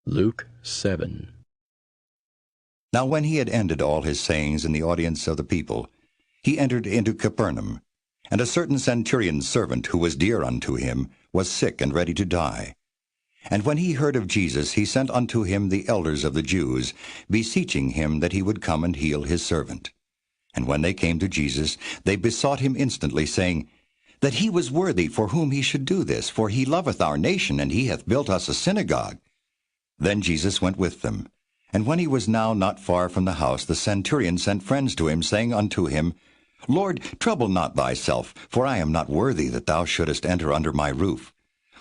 Luke 7. Now when he had ended all his sayings in the audience of the people, he entered into Capernaum. And a certain centurion's servant, who was dear unto him, was sick and ready to die. And when he heard of Jesus, he sent unto him the elders of the Jews, beseeching him that he would come and heal his servant. And when they came to Jesus, they besought him instantly, saying, that he was worthy for whom he should do this, for he loveth our nation, and he hath built us a synagogue. Then Jesus went with them. And when he was now not far from the house, the centurion sent friends to him, saying unto him, Lord, trouble not thyself, for I am not worthy that thou shouldest enter under my roof.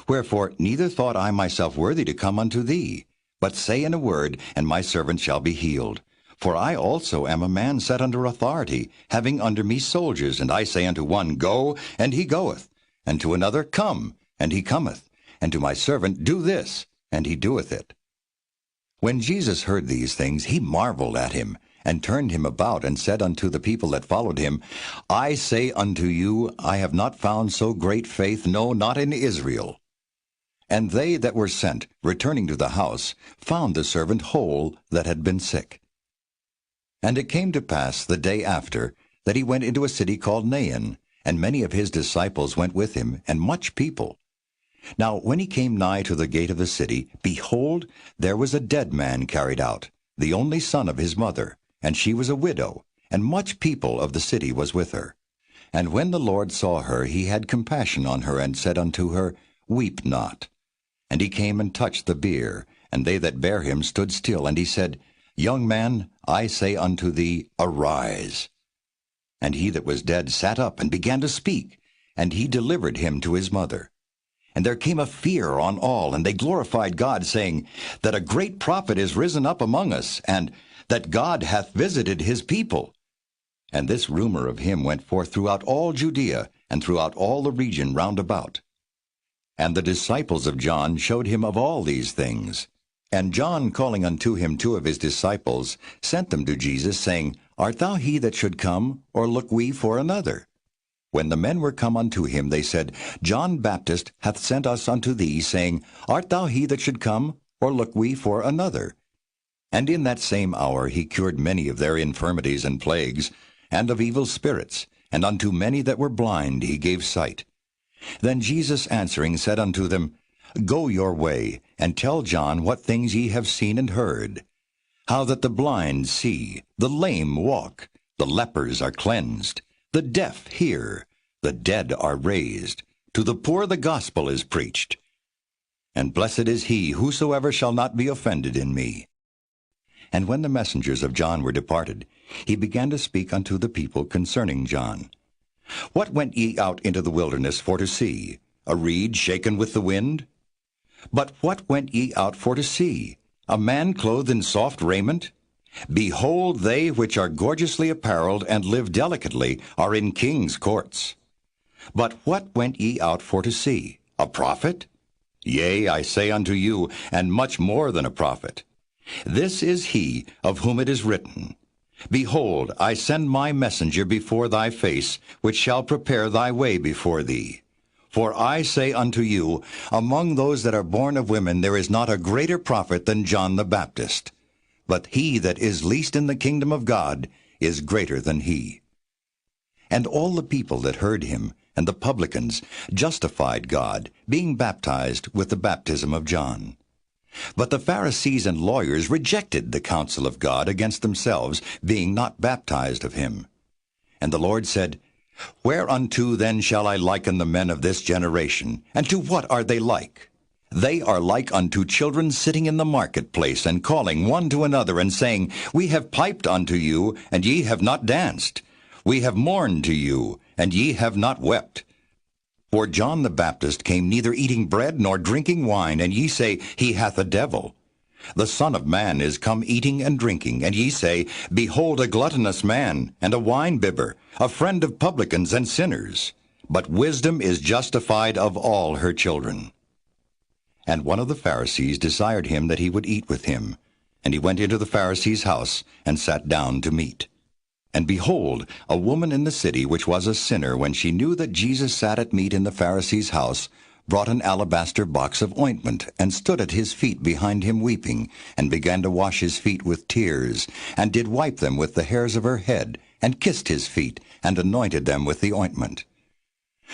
Wherefore neither thought I myself worthy to come unto thee, but say in a word, and my servant shall be healed. For I also am a man set under authority, having under me soldiers, and I say unto one, Go, and he goeth, and to another, Come, and he cometh, and to my servant, Do this, and he doeth it. When Jesus heard these things, he marveled at him, and turned him about, and said unto the people that followed him, I say unto you, I have not found so great faith, no, not in Israel. And they that were sent, returning to the house, found the servant whole that had been sick. And it came to pass the day after, that he went into a city called Nain, and many of his disciples went with him, and much people. Now when he came nigh to the gate of the city, behold, there was a dead man carried out, the only son of his mother, and she was a widow, and much people of the city was with her. And when the Lord saw her, he had compassion on her, and said unto her, Weep not. And he came and touched the bier, and they that bare him stood still, and he said, Young man, I say unto thee, Arise. And he that was dead sat up, and began to speak, and he delivered him to his mother. And there came a fear on all, and they glorified God, saying, that a great prophet is risen up among us, and that God hath visited his people. And this rumor of him went forth throughout all Judea, and throughout all the region round about. And the disciples of John showed him of all these things. And John, calling unto him 2 of his disciples, sent them to Jesus, saying, Art thou he that should come, or look we for another? When the men were come unto him, they said, John Baptist hath sent us unto thee, saying, Art thou he that should come, or look we for another? And in that same hour he cured many of their infirmities and plagues, and of evil spirits, and unto many that were blind he gave sight. Then Jesus answering said unto them, Go your way, and tell John what things ye have seen and heard, how that the blind see, the lame walk, the lepers are cleansed, the deaf hear, the dead are raised, to the poor the gospel is preached. And blessed is he whosoever shall not be offended in me. And when the messengers of John were departed, he began to speak unto the people concerning John. What went ye out into the wilderness for to see? A reed shaken with the wind? But what went ye out for to see? A man clothed in soft raiment? Behold, they which are gorgeously apparelled and live delicately are in kings' courts. But what went ye out for to see? A prophet? Yea, I say unto you, and much more than a prophet. This is he of whom it is written, Behold, I send my messenger before thy face, which shall prepare thy way before thee. For I say unto you, among those that are born of women there is not a greater prophet than John the Baptist. But he that is least in the kingdom of God is greater than he. And all the people that heard him, and the publicans, justified God, being baptized with the baptism of John. But the Pharisees and lawyers rejected the counsel of God against themselves, being not baptized of him. And the Lord said, Whereunto then shall I liken the men of this generation? And to what are they like? They are like unto children sitting in the marketplace, and calling one to another, and saying, We have piped unto you, and ye have not danced. We have mourned to you, and ye have not wept. For John the Baptist came neither eating bread nor drinking wine, and ye say, He hath a devil. The Son of Man is come eating and drinking, and ye say, Behold a gluttonous man, and a winebibber, a friend of publicans and sinners. But wisdom is justified of all her children. And one of the Pharisees desired him that he would eat with him. And he went into the Pharisee's house, and sat down to meat. And behold, a woman in the city, which was a sinner, when she knew that Jesus sat at meat in the Pharisee's house, brought an alabaster box of ointment, and stood at his feet behind him weeping, and began to wash his feet with tears, and did wipe them with the hairs of her head, and kissed his feet, and anointed them with the ointment.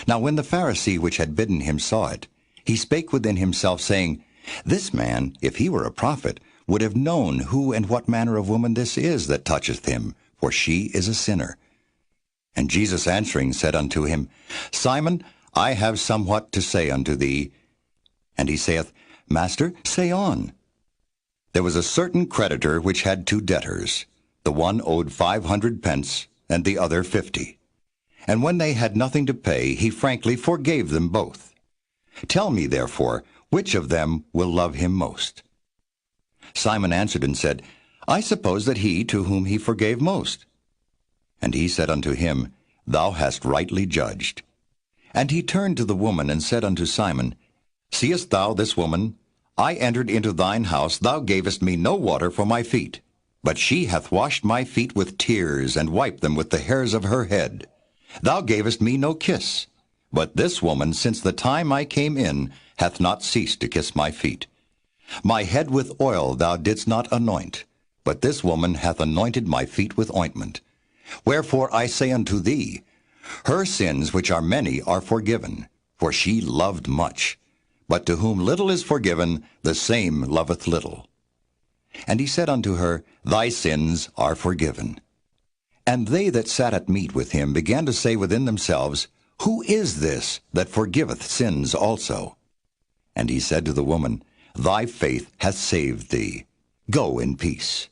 Now when the Pharisee which had bidden him saw it, he spake within himself, saying, This man, if he were a prophet, would have known who and what manner of woman this is that toucheth him, for she is a sinner. And Jesus answering said unto him, Simon, I have somewhat to say unto thee. And he saith, Master, say on. There was a certain creditor which had 2 debtors. The one owed 500 pence, and the other 50. And when they had nothing to pay, he frankly forgave them both. Tell me, therefore, which of them will love him most? Simon answered and said, I suppose that he to whom he forgave most. And he said unto him, Thou hast rightly judged. And he turned to the woman and said unto Simon, Seest thou this woman? I entered into thine house, thou gavest me no water for my feet. But she hath washed my feet with tears, and wiped them with the hairs of her head. Thou gavest me no kiss. But this woman, since the time I came in, hath not ceased to kiss my feet. My head with oil thou didst not anoint, but this woman hath anointed my feet with ointment. Wherefore I say unto thee, her sins, which are many, are forgiven, for she loved much. But to whom little is forgiven, the same loveth little. And he said unto her, Thy sins are forgiven. And they that sat at meat with him began to say within themselves, Who is this that forgiveth sins also? And he said to the woman, Thy faith hath saved thee. Go in peace.